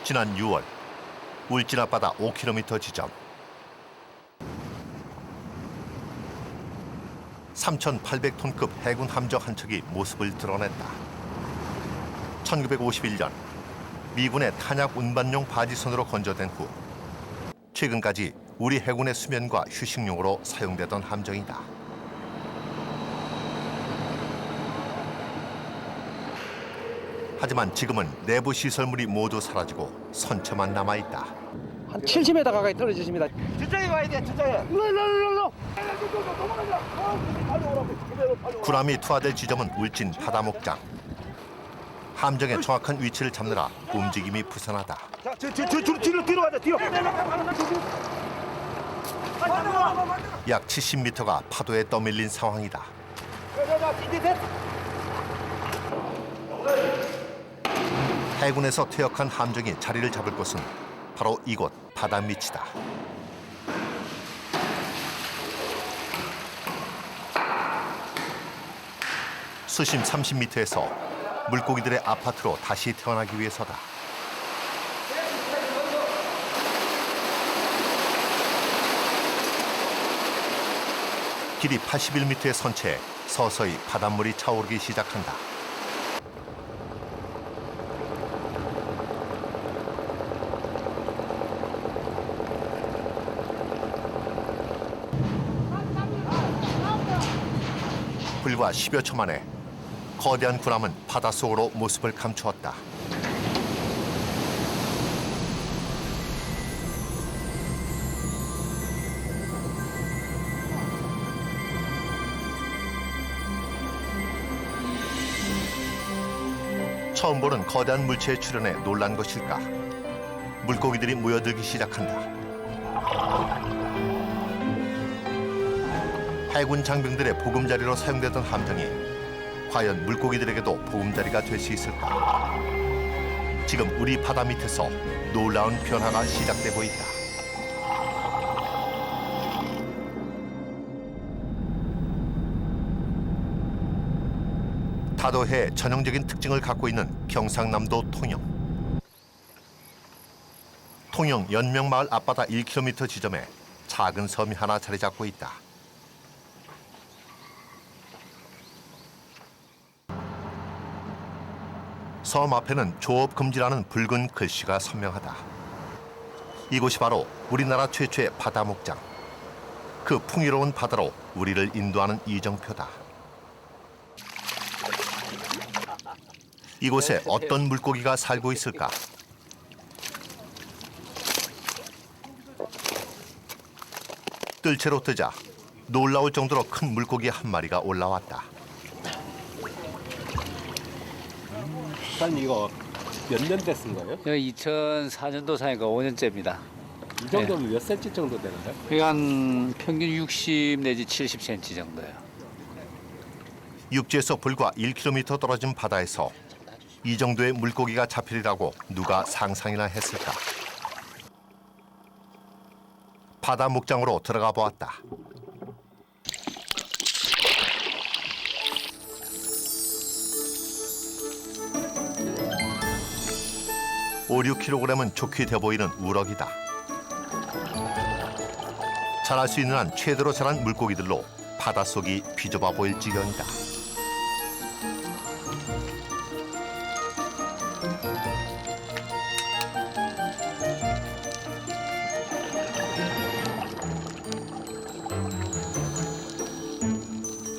지난 6월 울진 앞바다 5km 지점 3,800톤급 해군 함정 한 척이 모습을 드러냈다. 1951년 미군의 탄약 운반용 바지선으로 건조된 후 최근까지 우리 해군의 수면과 휴식용으로 사용되던 함정이다. 하지만 지금은 내부 시설물이 모두 사라지고 선체만 남아있다. 한 70m 가까이 떨어지십니다. 저쪽에 가야 돼, 저쪽에. 일로. 군함이 투하될 지점은 울진 바다목장. 함정의 정확한 위치를 잡느라 움직임이 부산하다. 자, 뒤로 가자, 뒤로. 약 70m가 파도에 떠밀린 상황이다. 해군에서 퇴역한 함정이 자리를 잡을 곳은 바로 이곳 바다 밑이다. 수심 30m에서 물고기들의 아파트로 다시 태어나기 위해서다. 길이 81m의 선체에 서서히 바닷물이 차오르기 시작한다. 불과 10여 초 만에 거대한 군함은 바닷속으로 모습을 감추었다. 처음 보는 거대한 물체의 출현에 놀란 것일까? 물고기들이 모여들기 시작한다. 해군 장병들의 보금자리로 사용되던 함정이 과연 물고기들에게도 보금자리가 될 수 있을까? 지금 우리 바다 밑에서 놀라운 변화가 시작되고 있다. 다도해의 전형적인 특징을 갖고 있는 경상남도 통영. 통영 연명마을 앞바다 1km 지점에 작은 섬이 하나 자리 잡고 있다. 섬 앞에는 조업 금지라는 붉은 글씨가 선명하다. 이곳이 바로 우리나라 최초의 바다 목장. 그 풍요로운 바다로 우리를 인도하는 이정표다. 이곳에 어떤 물고기가 살고 있을까? 뜰채로 뜨자 놀라울 정도로 큰 물고기 한 마리가 올라왔다. 사장님 이거 몇 년대 쓴 거예요? 여기 2004년도 사니까 5년째입니다. 이 정도면 몇 센치 정도 되는가요? 여기 한 평균 60 내지 70cm 정도예요. 육지에서 불과 1km 떨어진 바다에서 이 정도의 물고기가 잡히리라고 누가 상상이나 했을까? 바다 목장으로 들어가 보았다. 5, 6kg은 좋게 돼 보이는 우럭이다. 자랄 수 있는 한 최대로 자란 물고기들로 바닷속이 비좁아 보일 지경이다.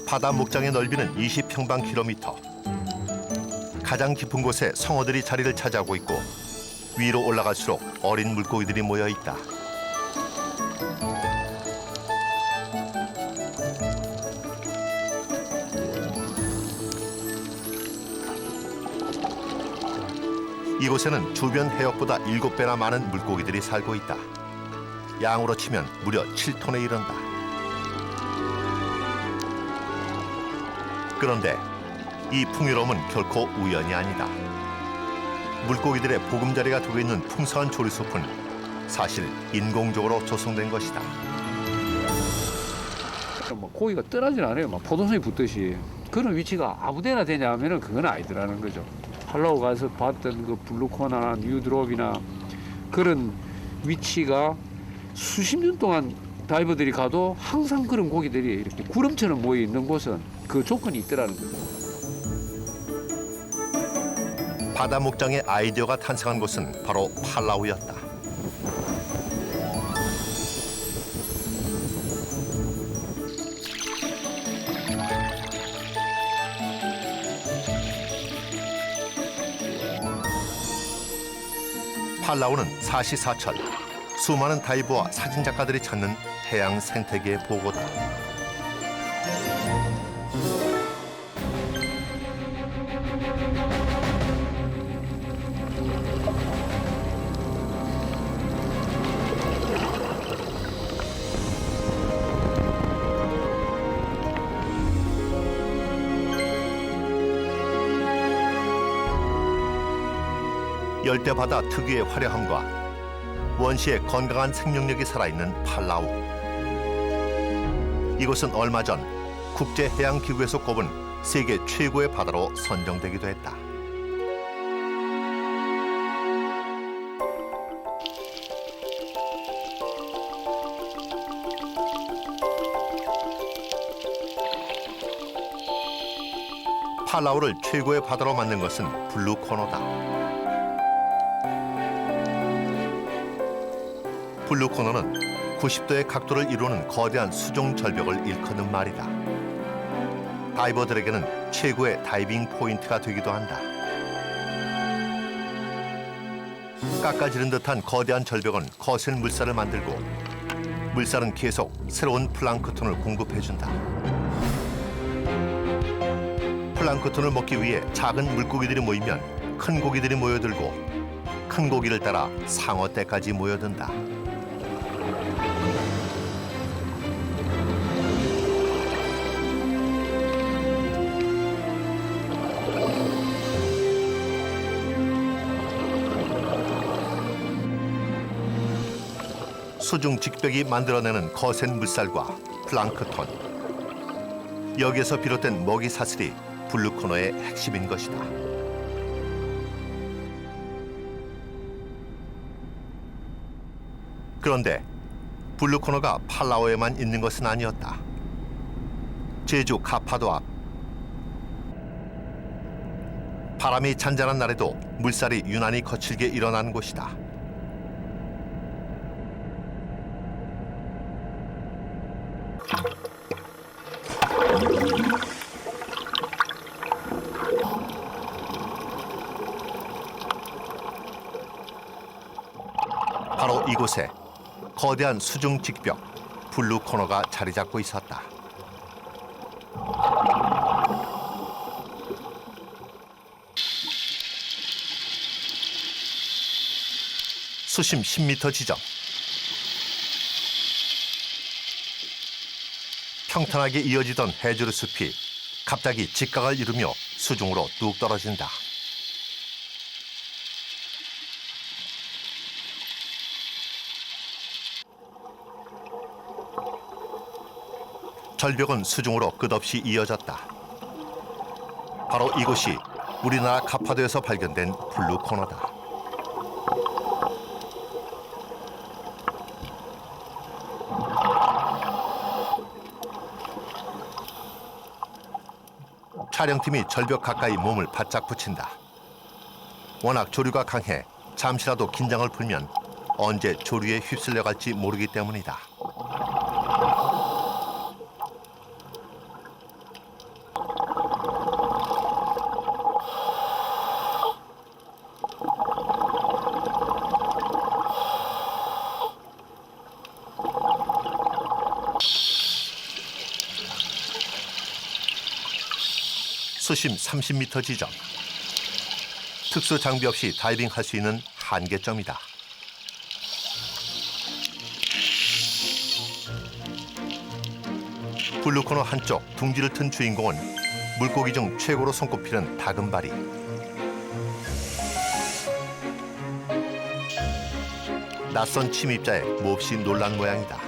바다 목장의 넓이는 20평방킬로미터. 가장 깊은 곳에 성어들이 자리를 차지하고 있고 위로 올라갈수록 어린 물고기들이 모여 있다. 이곳에는 주변 해역보다 7배나 많은 물고기들이 살고 있다. 양으로 치면 무려 7톤에 이른다. 그런데 이 풍요로움은 결코 우연이 아니다. 물고기들의 보금자리가 되고 있는 풍성한 조리숲은 사실 인공적으로 조성된 것이다. 뭐 고기가 떠나진 않아요. 막 포동성이 붙듯이. 그런 위치가 아무데나 되냐 하면은 그건 아니더라는 거죠. 팔라우 가서 봤던 그 블루코나 뉴드롭이나 그런 위치가 수십 년 동안 다이버들이 가도 항상 그런 고기들이 이렇게 구름처럼 모여 있는 곳은 그 조건이 있더라는 거죠. 바다 목장의 아이디어가 탄생한 곳은 바로 팔라우였다. 팔라우는 사시사철 수많은 다이버와 사진작가들이 찾는 해양 생태계의 보고다. 열대바다 특유의 화려함과 원시의 건강한 생명력이 살아있는 팔라우. 이곳은 얼마 전 국제해양기구에서 꼽은 세계 최고의 바다로 선정되기도 했다. 팔라우를 최고의 바다로 만든 것은 블루코너다. 블루코너는 90도의 각도를 이루는 거대한 수중 절벽을 일컫는 말이다. 다이버들에게는 최고의 다이빙 포인트가 되기도 한다. 깎아지른 듯한 거대한 절벽은 거센 물살을 만들고 물살은 계속 새로운 플랑크톤을 공급해준다. 플랑크톤을 먹기 위해 작은 물고기들이 모이면 큰 고기들이 모여들고 큰 고기를 따라 상어떼까지 모여든다. 수중 직벽이 만들어내는 거센 물살과 플랑크톤. 여기에서 비롯된 먹이 사슬이 블루코너의 핵심인 것이다. 그런데 블루코너가 팔라우에만 있는 것은 아니었다. 제주 카파도 앞. 바람이 잔잔한 날에도 물살이 유난히 거칠게 일어나는 곳이다. 바로 이곳에 거대한 수중 직벽 블루코너가 자리 잡고 있었다. 수심 10m 지점. 평탄하게 이어지던 해조류 숲이 갑자기 직각을 이루며 수중으로 뚝 떨어진다. 절벽은 수중으로 끝없이 이어졌다. 바로 이곳이 우리나라 카파도에서 발견된 블루코너다. 촬영팀이 절벽 가까이 몸을 바짝 붙인다. 워낙 조류가 강해 잠시라도 긴장을 풀면 언제 조류에 휩쓸려 갈지 모르기 때문이다. 수심 30m 지점. 특수 장비 없이 다이빙할 수 있는 한계점이다. 블루코너 한쪽 둥지를 튼 주인공은 물고기 중 최고로 손꼽히는 다금바리. 낯선 침입자에 몹시 놀란 모양이다.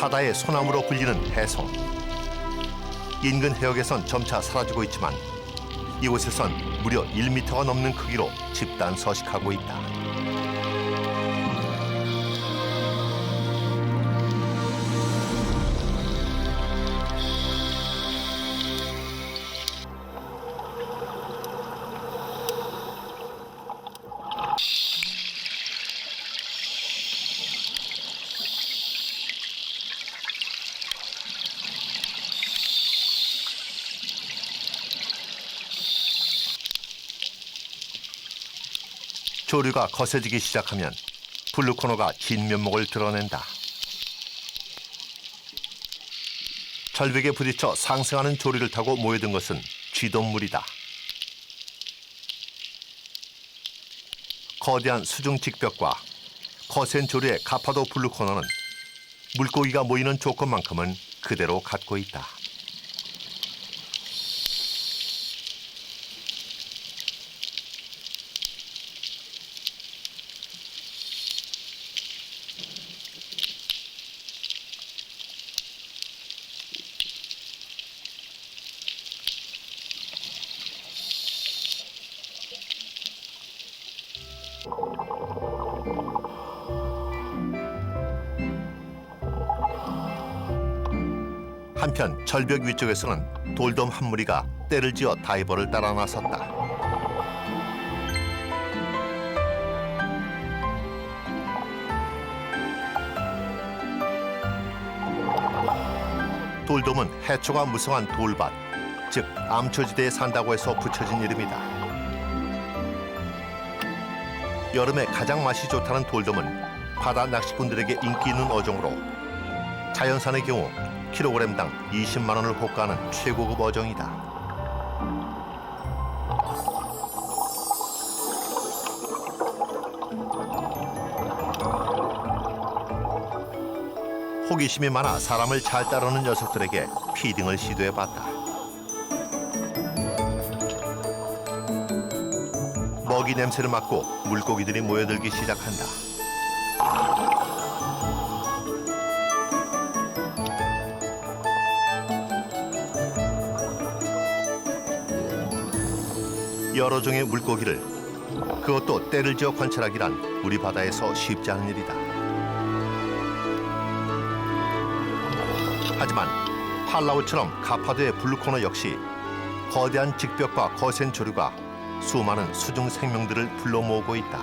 바다의 소나무로 불리는 해성. 인근 해역에선 점차 사라지고 있지만 이곳에선 무려 1m가 넘는 크기로 집단 서식하고 있다. 조류가 거세지기 시작하면 블루코너가 진면목을 드러낸다. 절벽에 부딪혀 상승하는 조류를 타고 모여든 것은 쥐돔물이다. 거대한 수중 직벽과 거센 조류의 가파도 블루코너는 물고기가 모이는 조건만큼은 그대로 갖고 있다. 한편 절벽 위쪽에서는 돌돔 한 무리가 떼를 지어 다이버를 따라 나섰다. 돌돔은 해초가 무성한 돌밭, 즉 암초지대에 산다고 해서 붙여진 이름이다. 여름에 가장 맛이 좋다는 돌돔은 바다 낚시꾼들에게 인기 있는 어종으로 자연산의 경우 킬로그램당 20만 원을 호가하는 최고급 어종이다. 호기심이 많아 사람을 잘 따르는 녀석들에게 피딩을 시도해봤다. 먹이 냄새를 맡고 물고기들이 모여들기 시작한다. 여러 종의 물고기를, 그것도 떼를 지어 관찰하기란 우리 바다에서 쉽지 않은 일이다. 하지만 팔라우처럼 가파도의 블루코너 역시 거대한 직벽과 거센 조류가 수많은 수중 생명들을 불러 모으고 있다.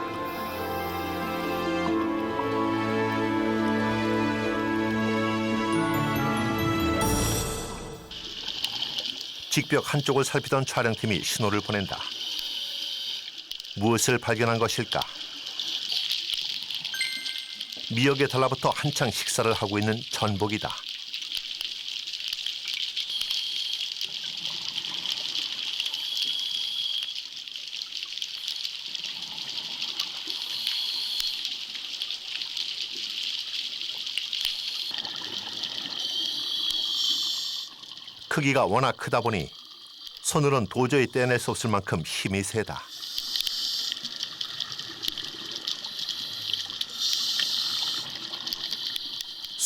직벽 한쪽을 살피던 촬영팀이 신호를 보낸다. 무엇을 발견한 것일까? 미역에 달라붙어 한창 식사를 하고 있는 전복이다. 크기가 워낙 크다 보니 손으로는 도저히 떼낼 수 없을 만큼 힘이 세다.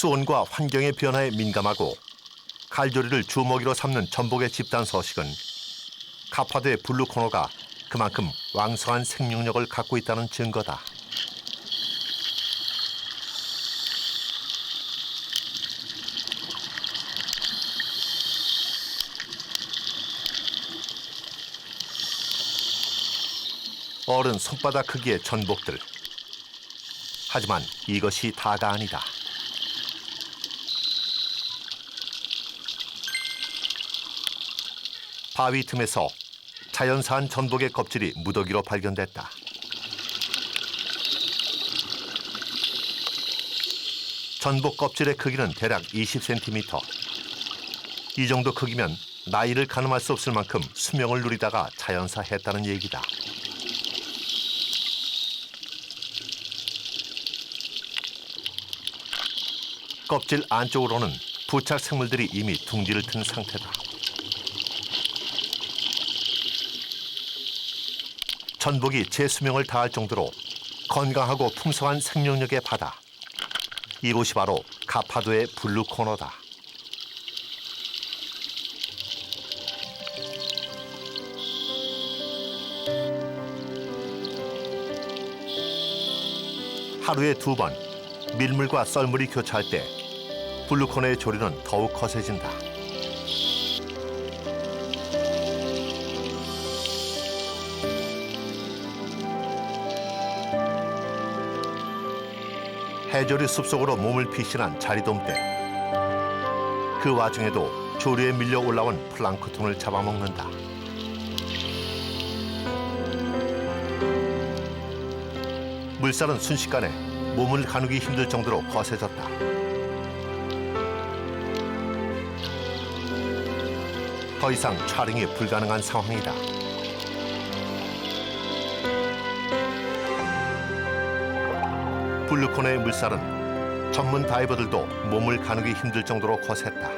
수온과 환경의 변화에 민감하고 갈조리를 주먹이로 삼는 전복의 집단 서식은 가파도의 블루코너가 그만큼 왕성한 생명력을 갖고 있다는 증거다. 어른 손바닥 크기의 전복들. 하지만 이것이 다가 아니다. 바위 틈에서 자연산 전복의 껍질이 무더기로 발견됐다. 전복 껍질의 크기는 대략 20cm. 이 정도 크기면 나이를 가늠할 수 없을 만큼 수명을 누리다가 자연사했다는 얘기다. 껍질 안쪽으로는 부착 생물들이 이미 둥지를 튼 상태다. 전복이 제 수명을 다할 정도로 건강하고 풍성한 생명력의 바다. 이곳이 바로 가파도의 블루코너다. 하루에 2번 밀물과 썰물이 교차할 때 블루코너의 조류는 더욱 거세진다. 해조류 숲속으로 몸을 피신한 자리돔대. 그 와중에도 조류에 밀려 올라온 플랑크톤을 잡아먹는다. 물살은 순식간에 몸을 가누기 힘들 정도로 거세졌다. 더 이상 촬영이 불가능한 상황이다. 블루코너의 물살은 전문 다이버들도 몸을 가누기 힘들 정도로 거셌다.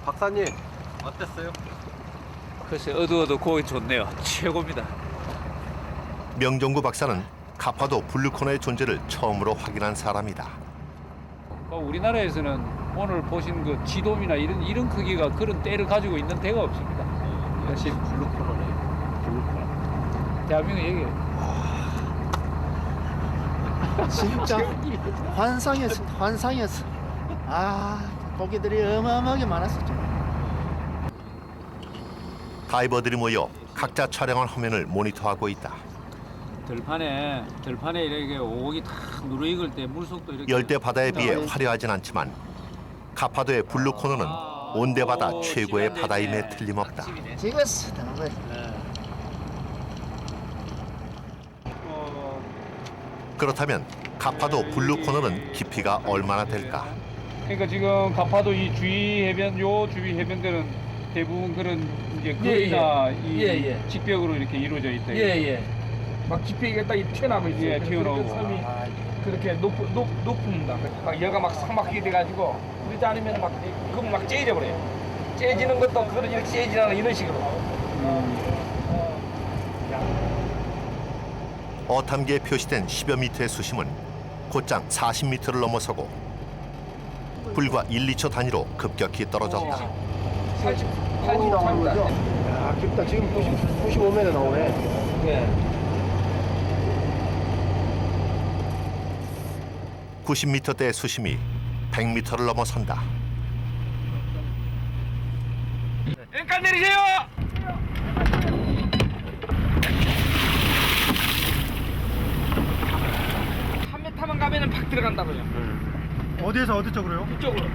박사님 어땠어요? 글쎄 어두워도 고기 좋네요. 최고입니다. 명종구 박사는 가파도 블루코너의 존재를 처음으로 확인한 사람이다. 우리나라에서는 오늘 보신 그 지돔이나 이런 크기가 그런 때를 가지고 있는 데가 없습니다. 역시 블루코너네요. 블루코너. 대한민국 얘기예요. 진짜 환상이었어. 아, 고기들이 어마어마하게 많았었죠. 다이버들이 모여 각자 촬영한 화면을 모니터하고 있다. 들판에 이렇게 오곡이 탁 누르익을 때 물속도 이렇게 열대 바다에 비해 화려하진 않지만 가파도의 블루코너는 온대 바다 최고의 바다임에 틀림없다. 찍었어. 그렇다면 가파도 블루코너는 깊이가 얼마나 될까? 그러니까 지금 가파도 이 주위 해변들은 대부분 그런 이제 거리나 이 직벽으로 이렇게 이루어져 있다. 막 지평이가 딱 튀어나오고 있어요. 예, 튀어나오고. 그 섬이 그렇게 높습니다. 막 여가 막 상막하게 돼가지고 그러지 않으면 막 그럼 막 째져 버려요. 째지는 것도 그런 이렇게 째지는 이런 식으로. 어탐기에 표시된 10여 미터의 수심은 곧장 40미터를 넘어서고 불과 1, 2초 단위로 급격히 떨어졌다. 80 나오는 거죠? 아, 깊다. 지금 95m 나오네. 네. 90m대의 수심이 100m를 넘어선다. 앵간 내리세요. 한 메타만 가면은 팍 들어간다고요. 어디에서 어디 쪽으로요? 이쪽으로.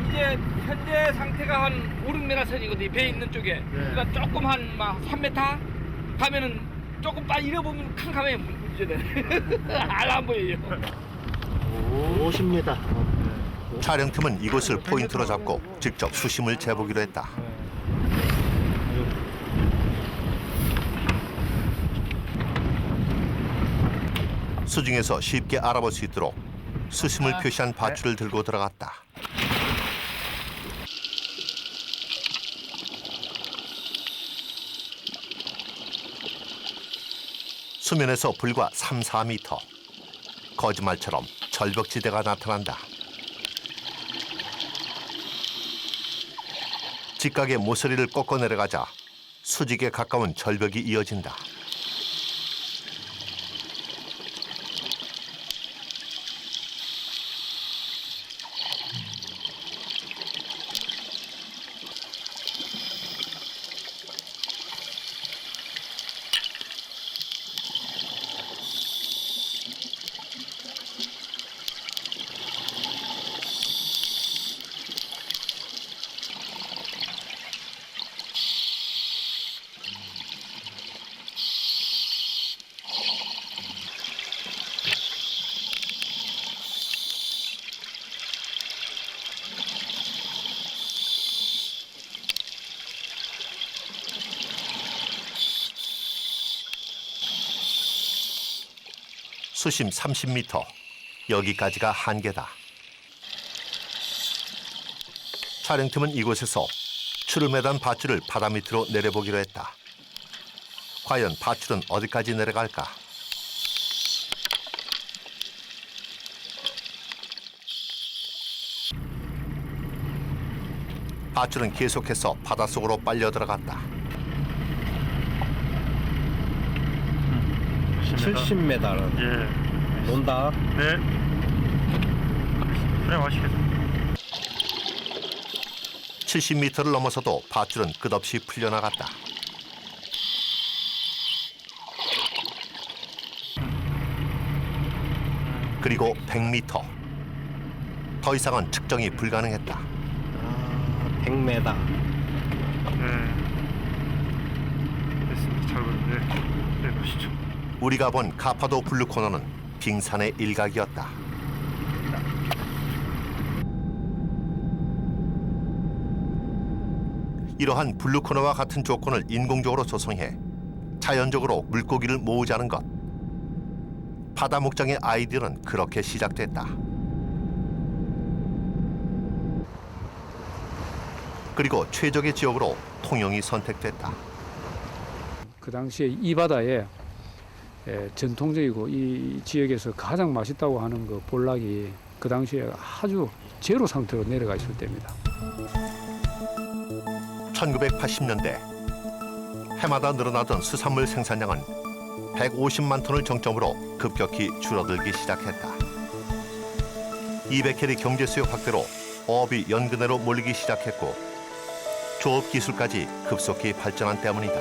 이제 현재 상태가 한 5, 6m 선이거든요. 배 있는 쪽에. 그러니까 조금 한 막 3m 가면은 조금 빨리 잃어보면 캄캄해 문제돼. 안 보여요. 50m. 촬영팀은 이곳을 포인트로 잡고 직접 수심을 재보기로 했다. 수중에서 쉽게 알아볼 수 있도록 수심을 표시한 밧줄을 들고 들어갔다. 수면에서 불과 3, 4m. 거짓말처럼 절벽지대가 나타난다. 직각의 모서리를 꺾어 내려가자 수직에 가까운 절벽이 이어진다. 수심 30m. 여기까지가 한계다. 촬영팀은 이곳에서 줄을 매단 밧줄을 바다 밑으로 내려보기로 했다. 과연 밧줄은 어디까지 내려갈까? 밧줄은 계속해서 바닷속으로 빨려 들어갔다. 70m. 예. 논다. 네. 그래 맛있겠다. 70m를 넘어서도 밧줄은 끝없이 풀려나갔다. 그리고 100m. 더 이상은 측정이 불가능했다. 100m. 네. 됐습니다. 잘 보였네. 네, 보시죠. 우리가 본 가파도 블루코너는 빙산의 일각이었다. 이러한 블루코너와 같은 조건을 인공적으로 조성해 자연적으로 물고기를 모으자는 것. 바다 목장의 아이디어는 그렇게 시작됐다. 그리고 최적의 지역으로 통영이 선택됐다. 그 당시에 이 바다에 전통적이고 이 지역에서 가장 맛있다고 하는 그 볼락이 그 당시에 아주 제로 상태로 내려가 있을 때입니다. 1980년대 해마다 늘어나던 수산물 생산량은 150만 톤을 정점으로 급격히 줄어들기 시작했다. 200캐리 경제 수요 확대로 어업이 연근해로 몰리기 시작했고 조업 기술까지 급속히 발전한 때문이다.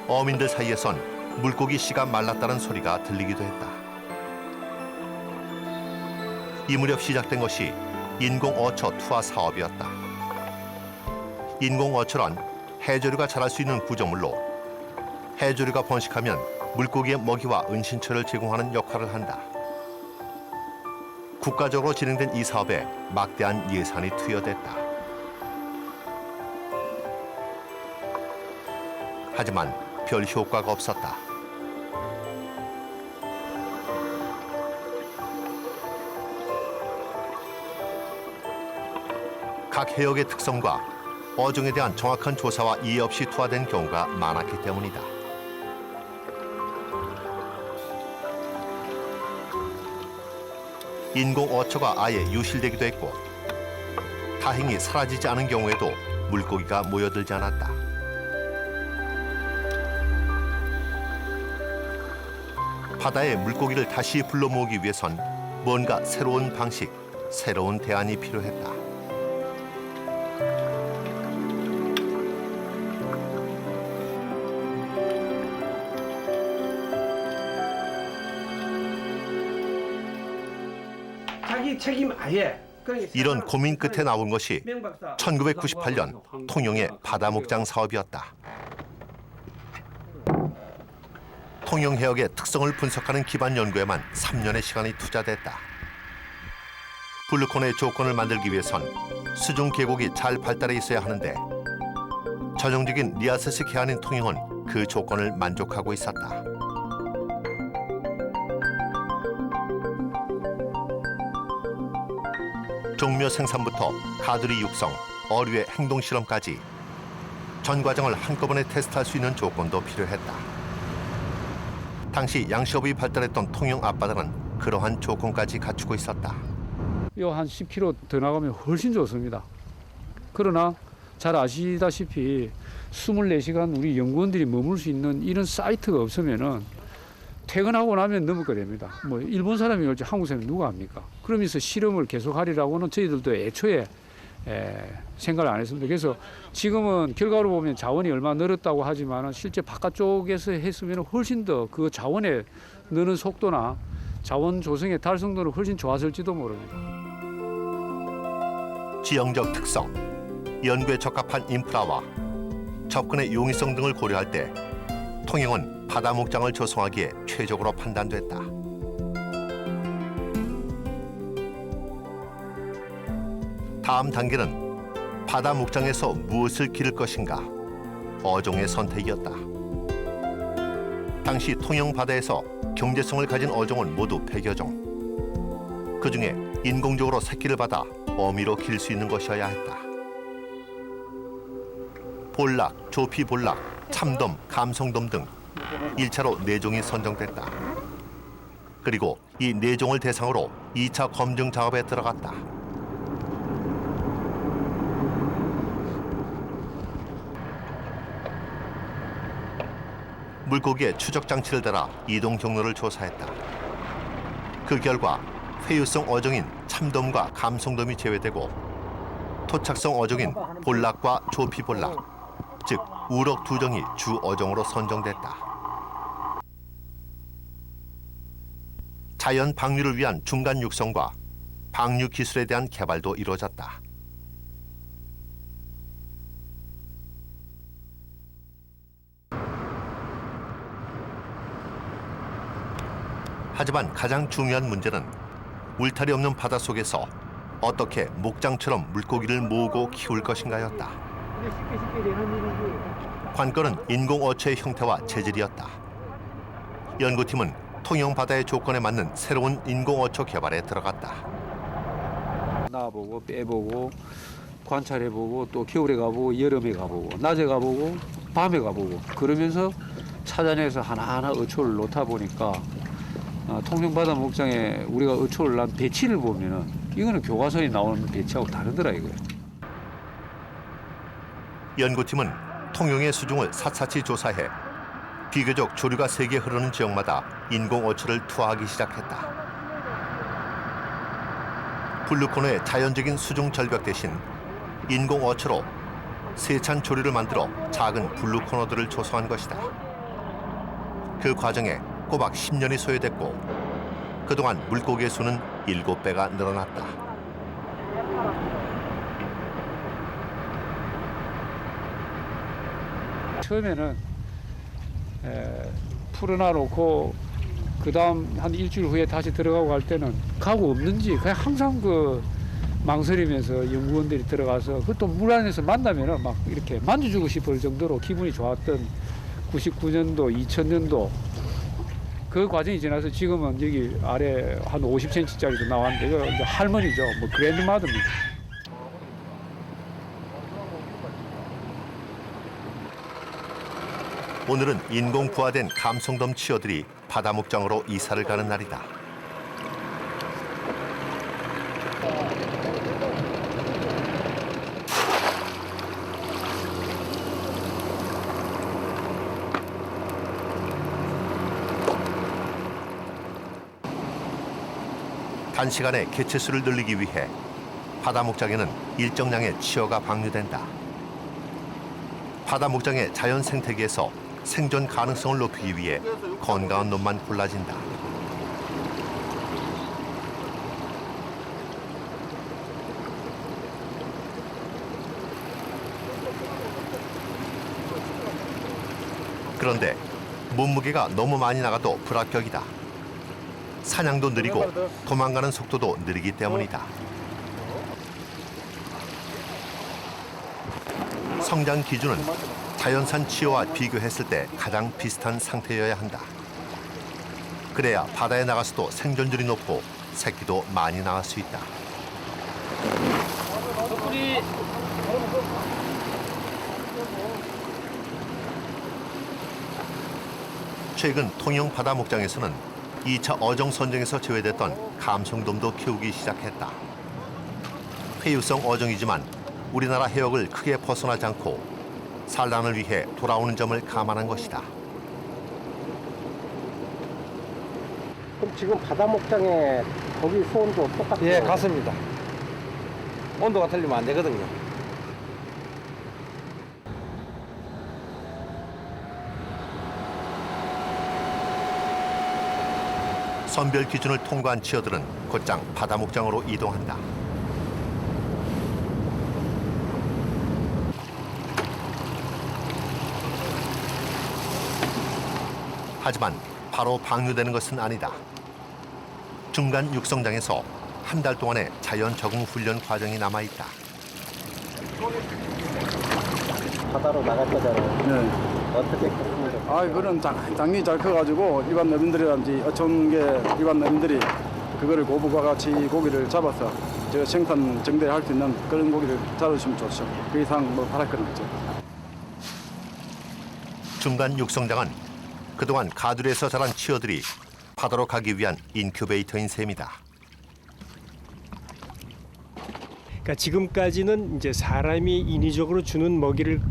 어민들 사이에선 물고기 씨가 말랐다는 소리가 들리기도 했다. 이 무렵 시작된 것이 인공어초 투하 사업이었다. 인공어초란 해조류가 자랄 수 있는 구조물로 해조류가 번식하면 물고기의 먹이와 은신처를 제공하는 역할을 한다. 국가적으로 진행된 이 사업에 막대한 예산이 투여됐다. 하지만 별 효과가 없었다. 각 해역의 특성과 어종에 대한 정확한 조사와 이해 없이 투하된 경우가 많았기 때문이다. 인공어초가 아예 유실되기도 했고 다행히 사라지지 않은 경우에도 물고기가 모여들지 않았다. 바다에 물고기를 다시 불러 모으기 위해선 뭔가 새로운 방식, 새로운 대안이 필요했다. 자기 책임 아예. 이런 고민 끝에 나온 것이 1998년 통영의 바다목장 사업이었다. 통영 해역의 특성을 분석하는 기반 연구에만 3년의 시간이 투자됐다. 블루코너의 조건을 만들기 위해선 수중 계곡이 잘 발달해 있어야 하는데 전형적인 리아세식 해안인 통영은 그 조건을 만족하고 있었다. 종묘 생산부터 가두리 육성, 어류의 행동 실험까지 전 과정을 한꺼번에 테스트할 수 있는 조건도 필요했다. 당시 양식업이 발달했던 통영 앞바다는 그러한 조건까지 갖추고 있었다. 요 한 10km 더 나가면 훨씬 좋습니다. 그러나 잘 아시다시피 24시간 우리 연구원들이 머물 수 있는 이런 사이트가 없으면은 퇴근하고 나면 넘어가 됩니다. 뭐 일본 사람이 올지 한국 사람이 누가 합니까? 그러면서 실험을 계속하리라고는 저희들도 애초에 생각을 안 했습니다. 그래서 지금은 결과로 보면 자원이 얼마 늘었다고 하지만 실제 바깥쪽에서 했으면 훨씬 더 그 자원의 느는 속도나 자원 조성의 달성도는 훨씬 좋았을지도 모릅니다. 지형적 특성, 연구에 적합한 인프라와 접근의 용이성 등을 고려할 때 통영은 바다 목장을 조성하기에 최적으로 판단됐다. 다음 단계는 바다 목장에서 무엇을 기를 것인가 어종의 선택이었다. 당시 통영 바다에서 경제성을 가진 어종은 모두 100여 종. 그중에 인공적으로 새끼를 받아 어미로 길 수 있는 것이어야 했다. 볼락, 조피볼락, 참돔, 감성돔 등 1차로 4종이 선정됐다. 그리고 이 4종을 대상으로 2차 검증 작업에 들어갔다. 물고기의 추적 장치를 달아 이동 경로를 조사했다. 그 결과 회유성 어종인 참돔과 감성돔이 제외되고 토착성 어종인 볼락과 조피볼락, 즉 우럭 2종이 주 어종으로 선정됐다. 자연 방류를 위한 중간 육성과 방류 기술에 대한 개발도 이루어졌다. 하지만 가장 중요한 문제는 울타리 없는 바닷속에서 어떻게 목장처럼 물고기를 모으고 키울 것인가였다. 관건은 인공어초의 형태와 재질이었다. 연구팀은 통영바다의 조건에 맞는 새로운 인공어초 개발에 들어갔다. 나와보고 빼보고 관찰해보고 또 겨울에 가보고 여름에 가보고 낮에 가보고 밤에 가보고 그러면서 찾아내서 하나하나 어초를 놓다 보니까 통영바다 목장에 우리가 어초를 난 배치를 보면은 이거는 교과서에 나오는 배치하고 다르더라 이거예요. 연구팀은 통영의 수중을 샅샅이 조사해 비교적 조류가 세게 흐르는 지역마다 인공어초를 투하하기 시작했다. 블루코너의 자연적인 수중 절벽 대신 인공어초로 세찬 조류를 만들어 작은 블루코너들을 조성한 것이다. 그 과정에 꼬박 10년이 소요됐고 그동안 물고기의 수는 7배가 늘어났다. 처음에는 풀어놔놓고 그 다음 한 일주일 후에 다시 들어가고 할 때는 가고 없는지 그냥 항상 그 망설이면서 연구원들이 들어가서 그것도 물 안에서 만나면은 막 이렇게 만져주고 싶을 정도로 기분이 좋았던 99년도, 2000년도 그 과정이 지나서 지금은 여기 아래 한 50cm짜리도 나왔는데 이거 이제 할머니죠. 뭐 그랜드마더입니다. 오늘은 인공 부화된 감성돔 치어들이 바다 목장으로 이사를 가는 날이다. 단시간에 개체수를 늘리기 위해 바다 목장에는 일정량의 치어가 방류된다. 바다 목장의 자연 생태계에서 생존 가능성을 높이기 위해 건강한 놈만 골라진다. 그런데 몸무게가 너무 많이 나가도 불합격이다. 사냥도 느리고 도망가는 속도도 느리기 때문이다. 성장 기준은 자연산 치어와 비교했을 때 가장 비슷한 상태여야 한다. 그래야 바다에 나가서도 생존율이 높고 새끼도 많이 나갈 수 있다. 덕분이 최근 통영 바다 목장에서는 2차 어종 선정에서 제외됐던 감성돔도 키우기 시작했다. 회유성 어종이지만 우리나라 해역을 크게 벗어나지 않고 산란을 위해 돌아오는 점을 감안한 것이다. 그럼 지금 바다 목장에 거기 수온도 똑같아요? 예, 같습니다. 온도가 틀리면 안 되거든요. 선별 기준을 통과한 치어들은 곧장 바다 목장으로 이동한다. 하지만 바로 방류되는 것은 아니다. 중간 육성장에서 한 달 동안의 자연 적응 훈련 과정이 남아 있다. 바다로 나갈 거잖아요. 네. 어떻게 컸습니까? 아, 그런 당연히 잘 커가지고 일반 어민들이라든지 어촌계 일반 어민들이 그거를 고부와 같이 고기를 잡아서 저 생산 정대할 수 있는 그런 고기를 잡아주시면 좋죠. 그 이상 뭐 바랄 건 없죠. 중간 육성장은 그동안 가두리에서 자란 치어들이 바다로 가기 위한 인큐베이터인 셈이다. 그러니까 지금까지는 이제 사람이 인위적으로 주는 먹이를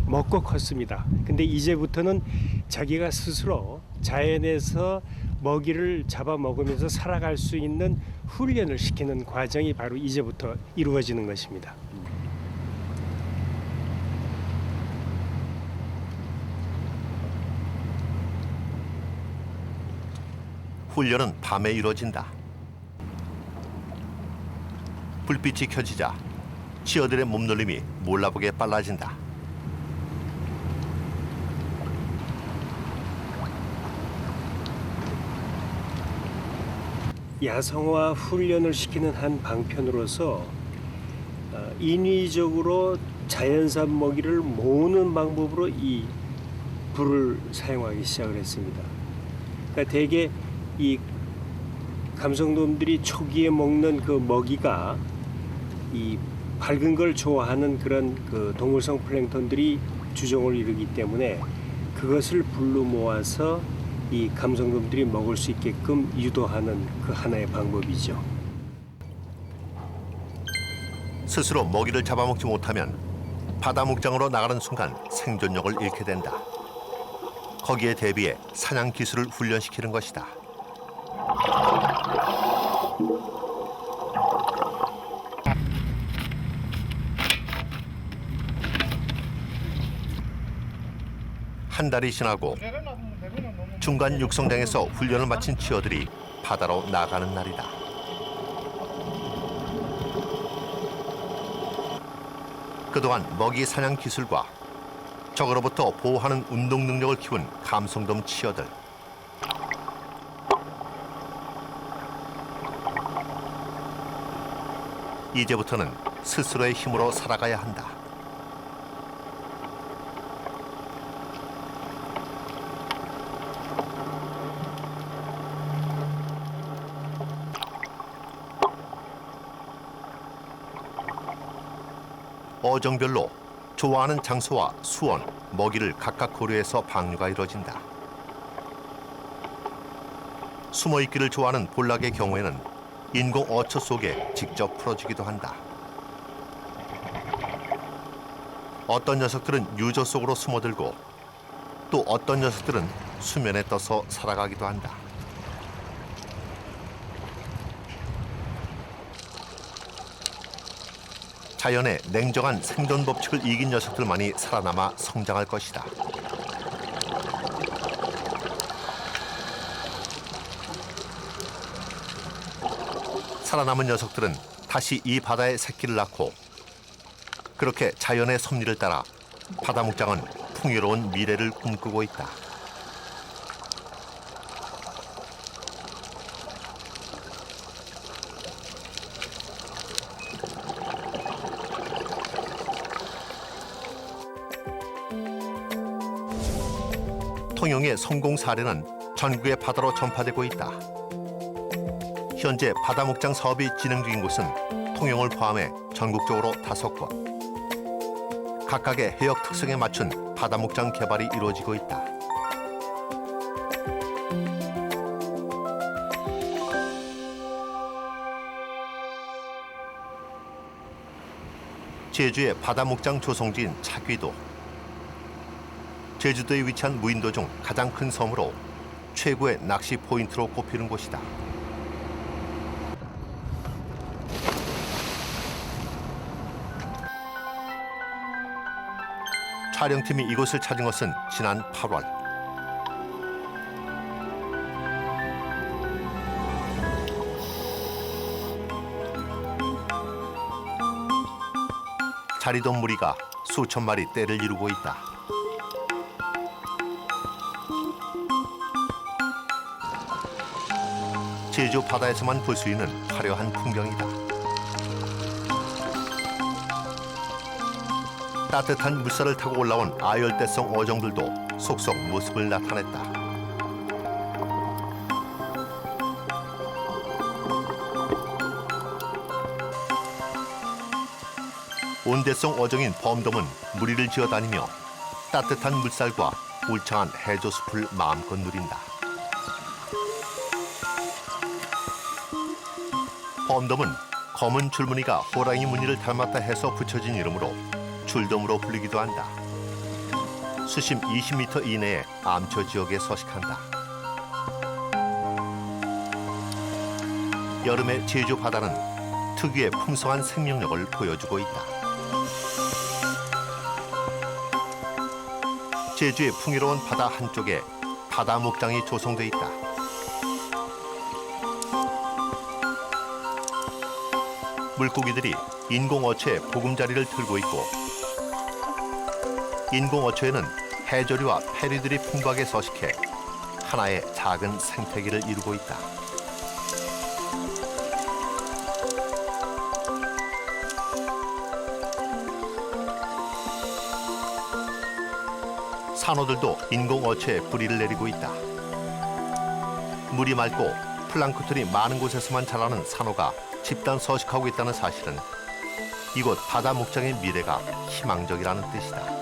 먹고 컸습니다. 근데 이제부터는 자기가 스스로 자연에서 먹이를 잡아 먹으면서 살아갈 수 있는 훈련을 시키는 과정이 바로 이제부터 이루어지는 것입니다. 훈련은 밤에 이루어진다. 불빛이 켜지자 치어들의 몸놀림이 몰라보게 빨라진다. 야성화 훈련을 시키는 한 방편으로서 인위적으로 자연산 먹이를 모으는 방법으로 이 불을 사용하기 시작을 했습니다. 그러니까 대개 이 감성돔들이 초기에 먹는 그 먹이가 이 밝은 걸 좋아하는 그런 그 동물성 플랭톤들이 주종을 이루기 때문에 그것을 불로 모아서 이 감성돔들이 먹을 수 있게끔 유도하는 그 하나의 방법이죠. 스스로 먹이를 잡아먹지 못하면 바다 목장으로 나가는 순간 생존력을 잃게 된다. 거기에 대비해 사냥 기술을 훈련시키는 것이다. 한 달이 지나고 중간 육성장에서 훈련을 마친 치어들이 바다로 나가는 날이다. 그동안 먹이 사냥 기술과 적으로부터 보호하는 운동 능력을 키운 감성돔 치어들. 이제부터는 스스로의 힘으로 살아가야 한다. 어종별로 좋아하는 장소와 수온, 먹이를 각각 고려해서 방류가 이루어진다. 숨어있기를 좋아하는 볼락의 경우에는 인공 어초 속에 직접 풀어주기도 한다. 어떤 녀석들은 유조 속으로 숨어들고 또 어떤 녀석들은 수면에 떠서 살아가기도 한다. 자연의 냉정한 생존 법칙을 이긴 녀석들만이 살아남아 성장할 것이다. 살아남은 녀석들은 다시 이 바다에 새끼를 낳고 그렇게 자연의 섭리를 따라 바다 목장은 풍요로운 미래를 꿈꾸고 있다. 통영의 성공 사례는 전국의 바다로 전파되고 있다. 현재 바다 목장 사업이 진행 중인 곳은 통영을 포함해 전국적으로 5곳. 각각의 해역 특성에 맞춘 바다 목장 개발이 이루어지고 있다. 제주의 바다 목장 조성지인 차귀도. 제주도에 위치한 무인도 중 가장 큰 섬으로 최고의 낚시 포인트로 꼽히는 곳이다. 촬영팀이 이곳을 찾은 것은 지난 8월. 자리돔 무리가 수천 마리 떼를 이루고 있다. 제주 바다에서만 볼 수 있는 화려한 풍경이다. 따뜻한 물살을 타고 올라온 아열대성 어종들도 속속 모습을 나타냈다. 온대성 어종인 범돔은 무리를 지어다니며 따뜻한 물살과 울창한 해조숲을 마음껏 누린다. 험돔은 검은 줄무늬가 호랑이 무늬를 닮았다 해서 붙여진 이름으로 줄돔으로 불리기도 한다. 수심 20m 이내의 암초 지역에 서식한다. 여름의 제주 바다는 특유의 풍성한 생명력을 보여주고 있다. 제주의 풍요로운 바다 한쪽에 바다 목장이 조성돼 있다. 물고기들이 인공어초의 보금자리를 틀고 있고 인공어초에는 해조류와 페리들이 풍부하게 서식해 하나의 작은 생태계를 이루고 있다. 산호들도 인공어초에 뿌리를 내리고 있다. 물이 맑고 플랑크톤이 많은 곳에서만 자라는 산호가 집단 서식하고 있다는 사실은 이곳 바다 목장의 미래가 희망적이라는 뜻이다.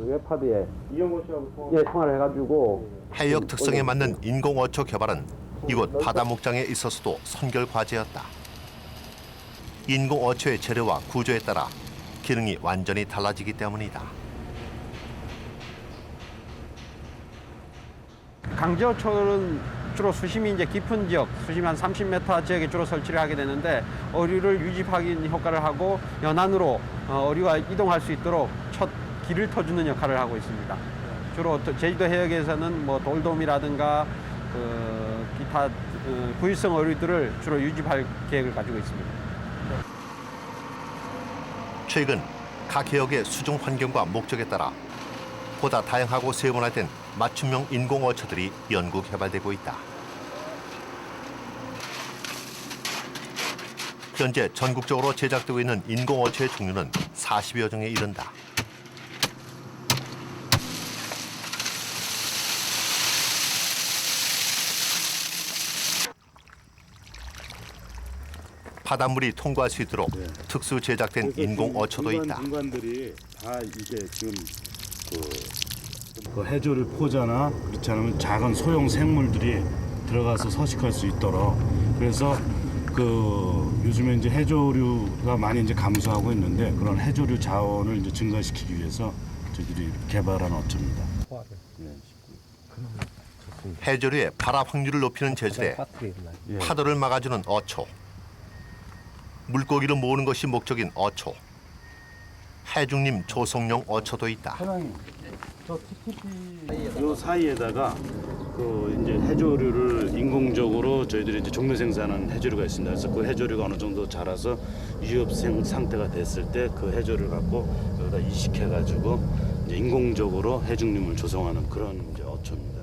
웹하드에 이영호 씨하고 통화를 해가지고 해역 특성에 맞는 인공어초 개발은 이곳 바다 목장에 있어서도 선결 과제였다. 인공어초의 재료와 구조에 따라 기능이 완전히 달라지기 때문이다. 강제어초는 주로 수심이 이제 깊은 지역, 수심 한 30m 지역에 주로 설치를 하게 되는데 어류를 유집하기 효과를 하고 연안으로 어류가 이동할 수 있도록 첫 길을 터주는 역할을 하고 있습니다. 주로 제주도 해역에서는 뭐 돌돔이라든가 기타 부위성 어류들을 주로 유집할 계획을 가지고 있습니다. 최근 각 해역의 수중 환경과 목적에 따라 보다 다양하고 세분화된 맞춤형 인공어초들이 연구 개발되고 있다. 현재 전국적으로 제작되고 있는 인공어초의 종류는 40여 종에 이른다. 바닷물이 통과할 수 있도록 특수 제작된 인공어초도 있다. 공간들이 다 이게 지금 그 해조를 포자나 그렇지 않으면 작은 소형 생물들이 들어가서 서식할 수 있도록 그래서 그 요즘에 이제 해조류가 많이 이제 감소하고 있는데 그런 해조류 자원을 이제 증가시키기 위해서 저희들이 개발한 어초입니다. 해조류의 발화 확률을 높이는 재질에 파도를 막아주는 어초. 물고기를 모으는 것이 목적인 어초. 해중림 조성용 어초도 있다. 요 사이에다가 그 이제 해조류를 인공적으로 저희들이 이제 종묘 생산한 해조류가 있습니다. 그래서 그 해조류가 어느 정도 자라서 유엽생 상태가 됐을 때 그 해조류를 갖고 여기다 이식해가지고 이제 인공적으로 해중림을 조성하는 그런 이제 어초입니다.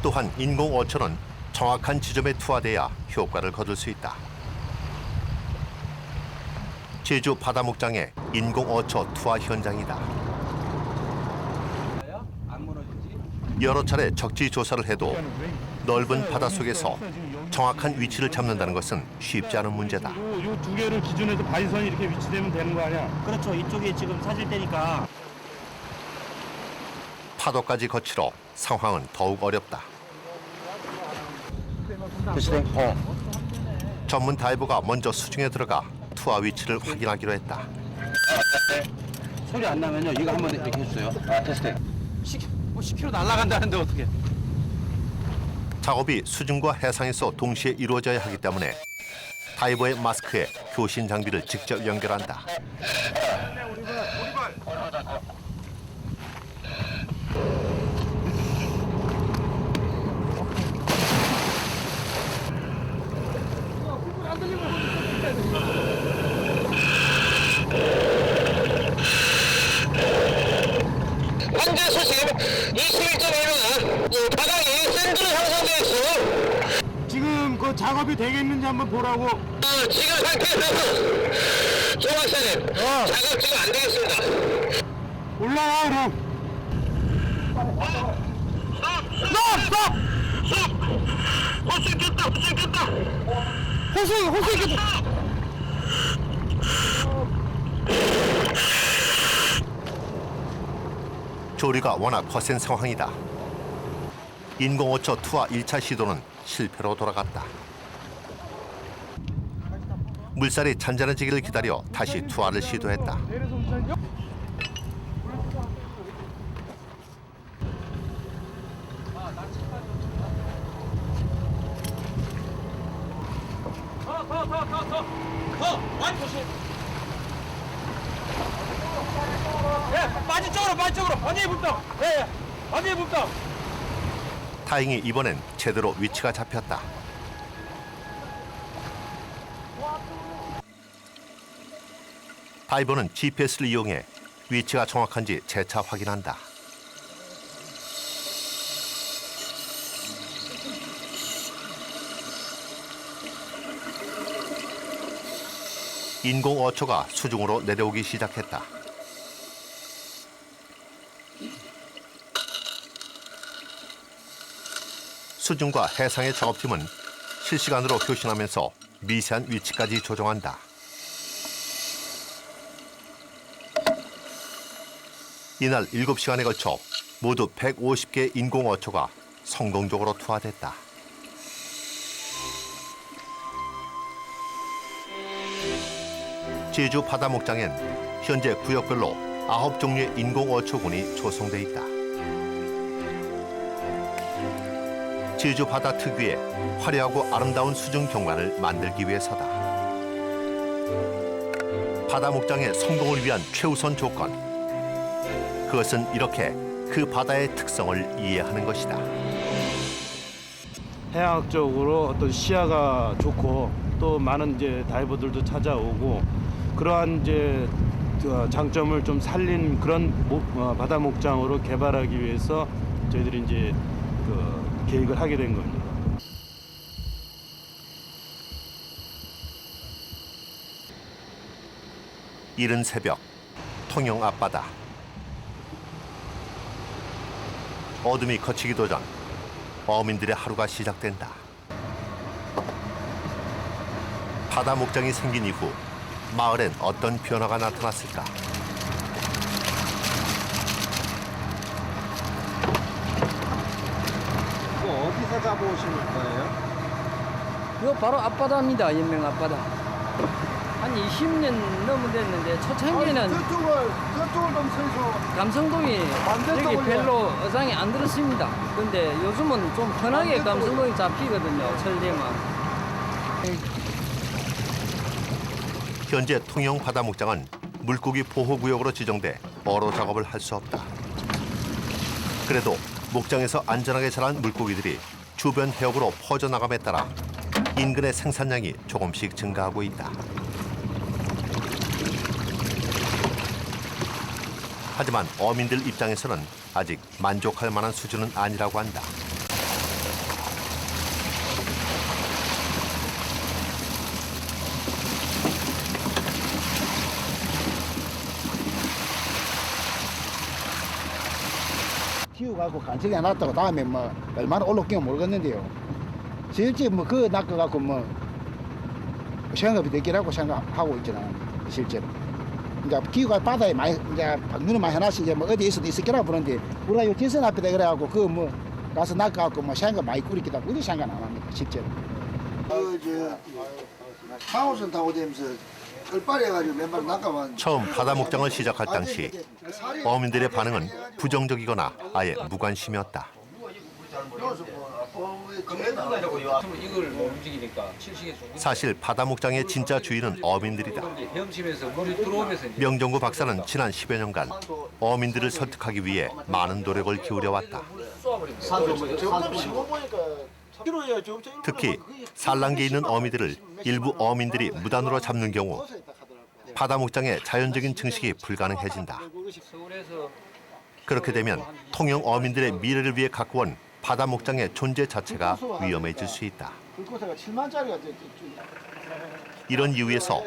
또한 인공어초는 정확한 지점에 투하돼야 효과를 거둘 수 있다. 제주 바다목장의 인공어초 투하 현장이다. 여러 차례 적지 조사를 해도 넓은 바닷속에서 정확한 위치를 잡는다는 것은 쉽지 않은 문제다. 요 두 개를 기준해서 바위선이 이렇게 위치되면 되는 거 아니야? 그렇죠. 이쪽에 지금 사질 때니까 파도까지 거치러 상황은 더욱 어렵다. 전문 다이버가 먼저 수중에 들어가 투하 위치를 확인하기로 했다. 소리 안 나면요. 이거 한번 이렇게 해주세요. 테스트. 10km 날아간다는데 어떻게? 작업이 수중과 해상에서 동시에 이루어져야 하기 때문에 다이버의 마스크에 교신 장비를 직접 연결한다. 현재 수심 21.1m, 바닥이 샌드로 형성되어 있어. 지금 그 작업이 되겠는지 한번 보라고. 지금 상태에서 조박사님, 작업 지금 안 되겠습니다. 올라와 그럼. 호수 꼈다. 호수 꼈다. 조류가 워낙 거센 상황이다. 인공어초 투하 1차 시도는 실패로 돌아갔다. 물살이 잔잔해지기를 기다려 다시 투하를 시도했다. 빠진 쪽으로 완전히 붓다. 완전히 붓다. 다행히 이번엔 제대로 위치가 잡혔다. 다이버는 GPS를 이용해 위치가 정확한지 재차 확인한다. 인공어초가 수중으로 내려오기 시작했다. 수중과 해상의 작업팀은 실시간으로 교신하면서 미세한 위치까지 조정한다. 이날 7시간에 걸쳐 모두 150개의 인공어초가 성공적으로 투하됐다. 제주 바다 목장엔 현재 구역별로 9종류의 인공어초군이 조성돼 있다. 제주 바다 특유의 화려하고 아름다운 수중 경관을 만들기 위해서다. 바다 목장의 성공을 위한 최우선 조건. 그것은 이렇게 그 바다의 특성을 이해하는 것이다. 해양학적으로 어떤 시야가 좋고 또 많은 이제 다이버들도 찾아오고 그러한 이제 장점을 좀 살린 그런 바다 목장으로 개발하기 위해서 저희들이 이제 계획을 하게 된 겁니다. 이른 새벽, 통영 앞바다. 어둠이 걷히기도 전 어민들의 하루가 시작된다. 바다 목장이 생긴 이후 마을엔 어떤 변화가 나타났을까? 어디서 잡아오시는 거예요? 이거 바로 앞바다입니다. 연명 앞바다. 한 20년 넘은 됐는데 초창기에는 저쪽을 좀 서서 감성동이 여기 별로 어장이 안 들었습니다. 근데 요즘은 좀 편하게 감성동이 잡히거든요. 철제만. 현재 통영 바다 목장은 물고기 보호구역으로 지정돼 어로 작업을 할 수 없다. 그래도 목장에서 안전하게 자란 물고기들이 주변 해역으로 퍼져나감에 따라 인근의 생산량이 조금씩 증가하고 있다. 하지만 어민들 입장에서는 아직 만족할 만한 수준은 아니라고 한다. 키우고 간척이 안 났다고 다음에 뭐 얼마나 올라올지 모르겠는데요. 실제 뭐 그거 낚아갖고 뭐 생업이 되기라고 생각하고 있잖아요. 실제로. 그러니까 기후가 바다에 많이 이제 방문을 많이 해놨지 이제 뭐 어디 있어도 있을 거라 보는데 우리가 요 대선 앞에다 그래갖고 그 뭐 가서 낚아갖고 뭐 생각 많이 꾸리기도 하고 어디 생각 안 합니다. 실제로. 상호선 타고 다니면서 끌빨해가지고 맨발 낚아봤는데 처음 바다 목장을 시작할 당시 어민들의 반응은 부정적이거나 아예 무관심이었다. 이걸 움직이니까 사실 바다 목장의 진짜 주인은 어민들이다. 헤엄치면서 물이 들어오면서 명정구 박사는 지난 10여 년간 어민들을 설득하기 위해 많은 노력을 기울여왔다. 특히 산란기에 있는 어미들을 일부 어민들이 무단으로 잡는 경우 바다 목장의 자연적인 증식이 불가능해진다. 그렇게 되면 통영 어민들의 미래를 위해 갖고 온 바다 목장의 존재 자체가 위험해질 수 있다. 이런 이유에서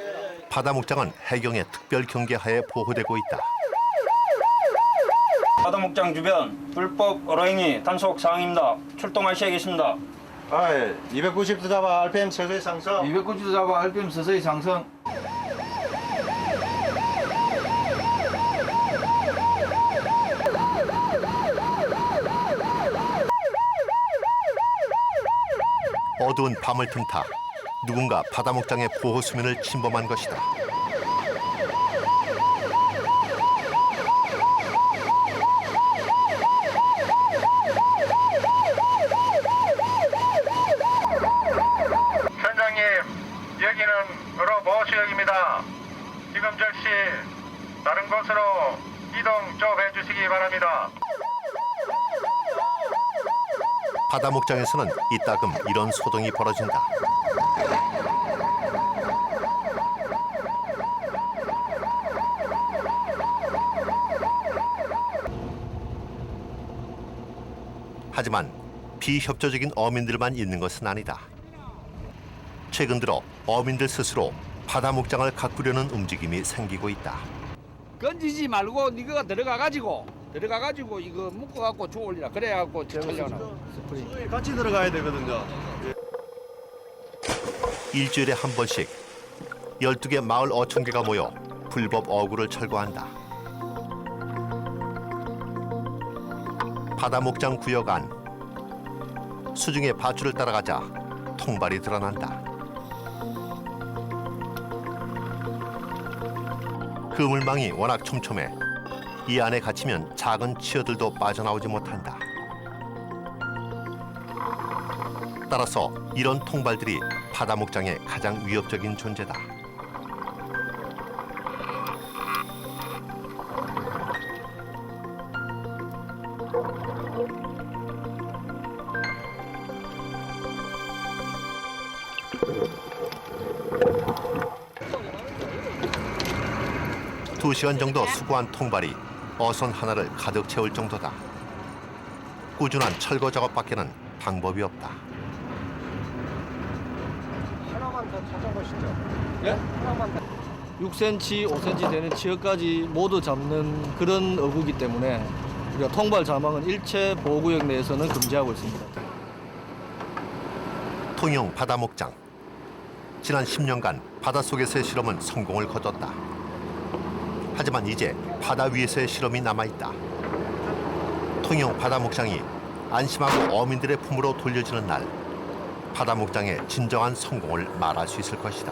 바다 목장은 해경의 특별 경계하에 보호되고 있다. 바다 목장 주변 불법 어로행위 단속 사항입니다. 출동할 시하겠습니다. 290도 잡아 RPM 서서히 상승. 290도 잡아 RPM 서서히 상승. 어두운 밤을 틈타 누군가 바다 목장의 보호 수면을 침범한 것이다. 선장님, 여기는 어로보수역입니다. 지금 즉시 다른 곳으로 이동 좀 해주시기 바랍니다. 바다 목장에서는 이따금 이런 소동이 벌어진다. 하지만 비협조적인 어민들만 있는 것은 아니다. 최근 들어 어민들 스스로 바다 목장을 가꾸려는 움직임이 생기고 있다. 건지지 말고 니가 들어가가지고 이거 묶어갖고 줘 올리라. 그래갖고 저걸려나. 같이 들어가야 되거든요. 일주일에 한 번씩 12개 마을 어촌계가 모여 불법 어구를 철거한다. 바다 목장 구역 안 수중의 밧줄을 따라가자 통발이 드러난다. 그물망이 워낙 촘촘해 이 안에 갇히면 작은 치어들도 빠져나오지 못한다. 따라서 이런 통발들이 바다 목장의 가장 위협적인 존재다. 두 시간 정도 수고한 통발이 어선 하나를 가득 채울 정도다. 꾸준한 철거 작업밖에는 방법이 없다. 하나만 더 찾아보시죠. 예? 하나만 더. 6cm, 5cm 되는 치어까지 모두 잡는 그런 어구기 때문에 우리가 통발 자망은 일체 보호구역 내에서는 금지하고 있습니다. 통영 바다 목장. 지난 10년간 바닷속에서의 실험은 성공을 거뒀다. 하지만 이제 바다 위에서의 실험이 남아있다. 통영 바다 목장이 안심하고 어민들의 품으로 돌려지는 날, 바다 목장의 진정한 성공을 말할 수 있을 것이다.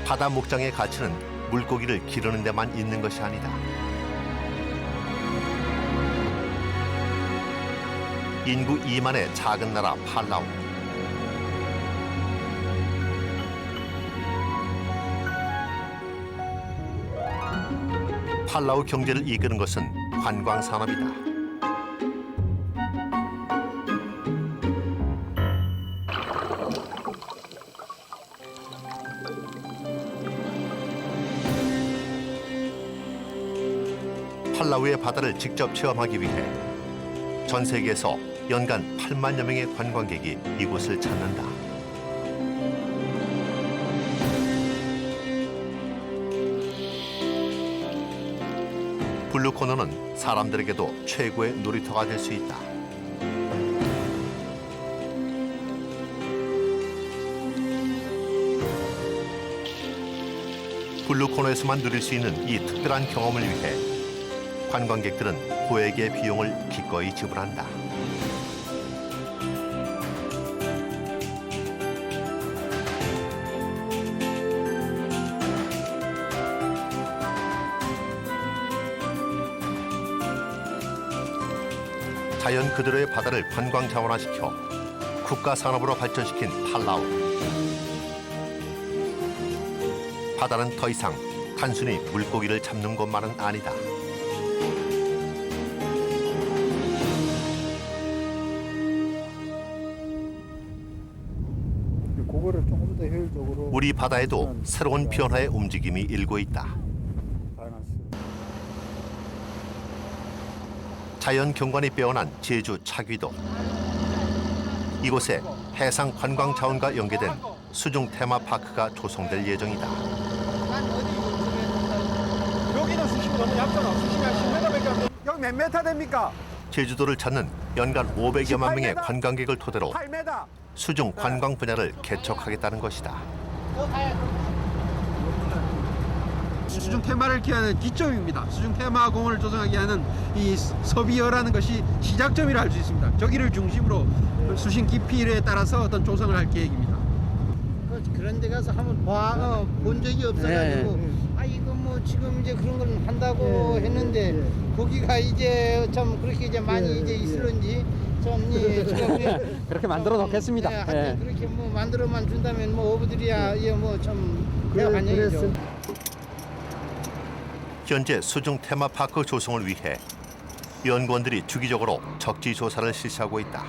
바다 목장의 가치는 물고기를 기르는 데만 있는 것이 아니다. 인구 2만의 작은 나라 팔라우. 팔라우 경제를 이끄는 것은 관광 산업이다. 팔라우의 바다를 직접 체험하기 위해 전 세계에서 연간 8만여 명의 관광객이 이곳을 찾는다. 블루코너는 사람들에게도 최고의 놀이터가 될 수 있다. 블루코너에서만 누릴 수 있는 이 특별한 경험을 위해 관광객들은 고액의 비용을 기꺼이 지불한다. 자연 그대로의 바다를 관광 자원화시켜 국가 산업으로 발전시킨 팔라우. 바다는 더 이상 단순히 물고기를 잡는 곳만은 아니다. 그거를 조금 더 효율적으로 우리 바다에도 새로운 변화의 움직임이 일고 있다. 자연 경관이 빼어난 제주 차귀도. 이곳에 해상 관광 자원과 연계된 수중 테마파크가 조성될 예정이다. 여기는 수심이 너무 얇잖아. 수심이 한 10m밖에 안 돼. 여기 몇 메타 됩니까? 제주도를 찾는 연간 500여만 명의 관광객을 토대로 8m. 수중 관광 분야를 개척하겠다는 것이다. 수중 테마를 기하는 기점입니다. 수중 테마공원을 조성하기 위한 이 서비어라는 것이 시작점이라 할 수 있습니다. 저기를 중심으로 수심 깊이에 따라서 어떤 조성을 할 계획입니다. 그런 데 가서 한번 본 적이 없어가지고 이거 뭐 지금 이제 그런 걸 한다고 했는데 거기가 이제 좀 그렇게 이제 많이 이제 있을런지 좀 그렇게 만들어 놓겠습니다. 하여튼 그렇게 뭐 만들어만 준다면 뭐 어부들이야 뭐좀 대환영이죠. 현재 수중 테마파크 조성을 위해 연구원들이 주기적으로 적지 조사를 실시하고 있다.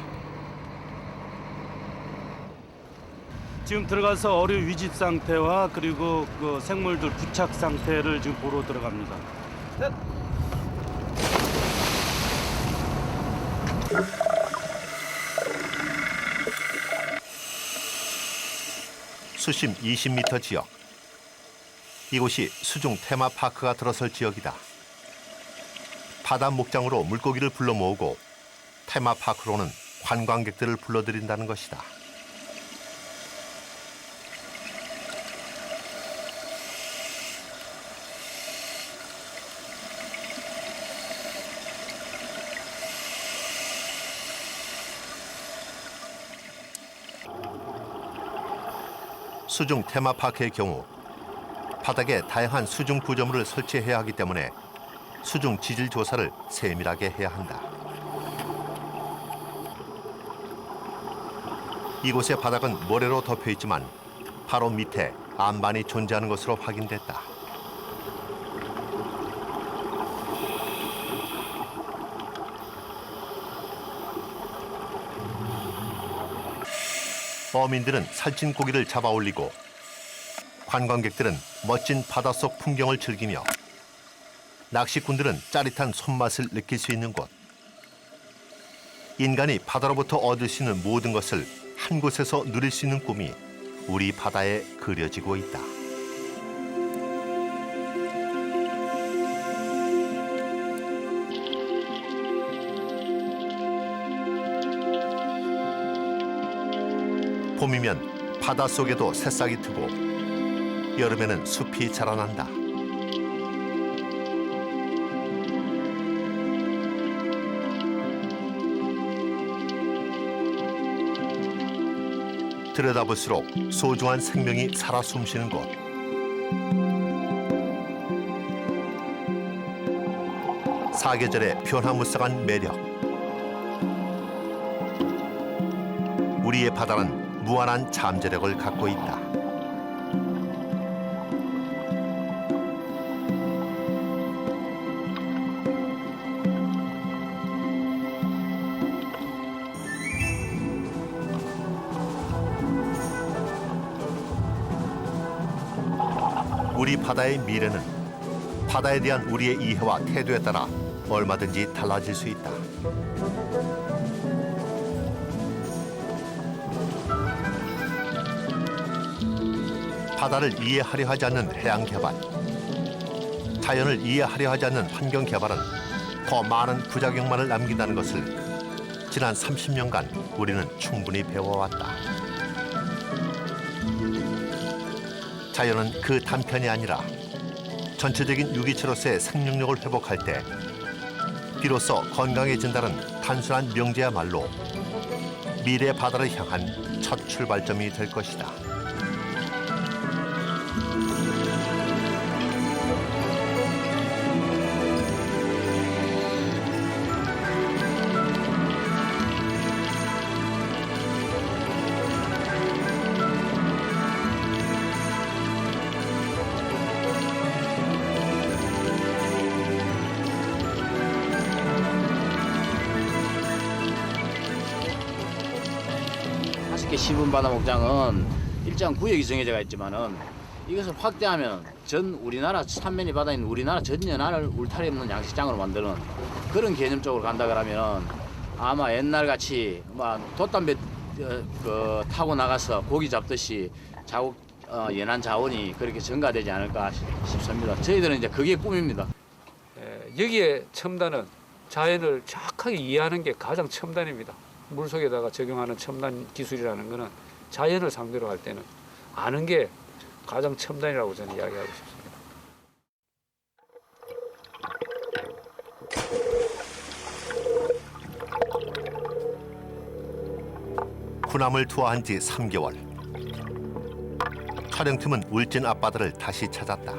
지금 들어가서 어류 위집 상태와 그리고 그 생물들 부착 상태를 지금 보러 들어갑니다. 수심 20m 지역. 이곳이 수중 테마파크가 들어설 지역이다. 바다 목장으로 물고기를 불러 모으고 테마파크로는 관광객들을 불러들인다는 것이다. 수중 테마파크의 경우 바닥에 다양한 수중 구조물을 설치해야 하기 때문에 수중 지질 조사를 세밀하게 해야 한다. 이곳의 바닥은 모래로 덮여 있지만 바로 밑에 안반이 존재하는 것으로 확인됐다. 어민들은 살찐 고기를 잡아 올리고 관광객들은 멋진 바닷속 풍경을 즐기며 낚시꾼들은 짜릿한 손맛을 느낄 수 있는 곳. 인간이 바다로부터 얻을 수 있는 모든 것을 한 곳에서 누릴 수 있는 꿈이 우리 바다에 그려지고 있다. 봄이면 바닷속에도 새싹이 트고 여름에는 숲이 자라난다. 들여다볼수록 소중한 생명이 살아 숨쉬는 곳. 사계절의 변화무쌍한 매력. 우리의 바다는 무한한 잠재력을 갖고 있다. 우리 바다의 미래는 바다에 대한 우리의 이해와 태도에 따라 얼마든지 달라질 수 있다. 바다를 이해하려 하지 않는 해양 개발, 자연을 이해하려 하지 않는 환경 개발은 더 많은 부작용만을 남긴다는 것을 지난 30년간 우리는 충분히 배워왔다. 자연은 그 단편이 아니라 전체적인 유기체로서의 생명력을 회복할 때 비로소 건강해진다는 단순한 명제야말로 미래 바다를 향한 첫 출발점이 될 것이다. 시분 바다 목장은 일정 구역이 정해져 있지만은 이것을 확대하면 전 우리나라 삼면이 바다에 있는 우리나라 전 연안을 울타리 없는 양식장으로 만드는 그런 개념적으로 간다 그러면 아마 옛날 같이 막 돛담배 타고 나가서 고기 잡듯이 자국 연안 자원이 그렇게 증가되지 않을까 싶습니다. 저희들은 이제 그게 꿈입니다. 여기에 첨단은 자연을 정확하게 이해하는 게 가장 첨단입니다. 물속에다가 적용하는 첨단 기술이라는 것은 자연을 상대로 할 때는 아는 게 가장 첨단이라고 저는 이야기하고 싶습니다. 군함을 투하한 지 3개월. 촬영팀은 울진 앞바다를 다시 찾았다.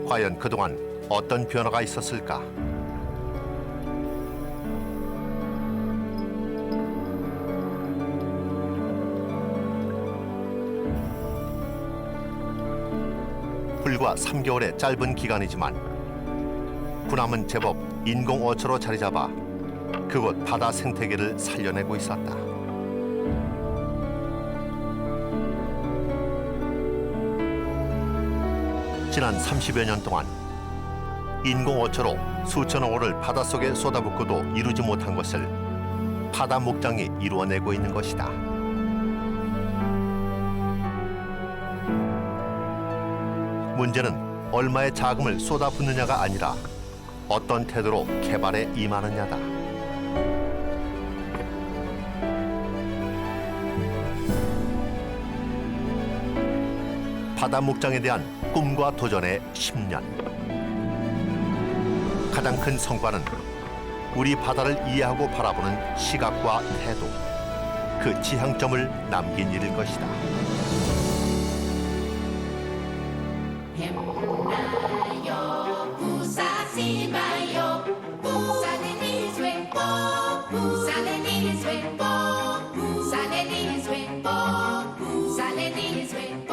과연 그동안 어떤 변화가 있었을까? 불과 3개월의 짧은 기간이지만 군함은 제법 인공어초로 자리 잡아 그곳 바다 생태계를 살려내고 있었다. 지난 30여 년 동안 인공어초로 수천억 원을 바닷속에 쏟아붓고도 이루지 못한 것을 바다 목장이 이루어내고 있는 것이다. 문제는 얼마의 자금을 쏟아붓느냐가 아니라 어떤 태도로 개발에 임하느냐다. 바다 목장에 대한 꿈과 도전의 10년. 가장 큰 성과는 우리 바다를 이해하고 바라보는 시각과 태도, 그 지향점을 남긴 일일 것이다. Busanin is when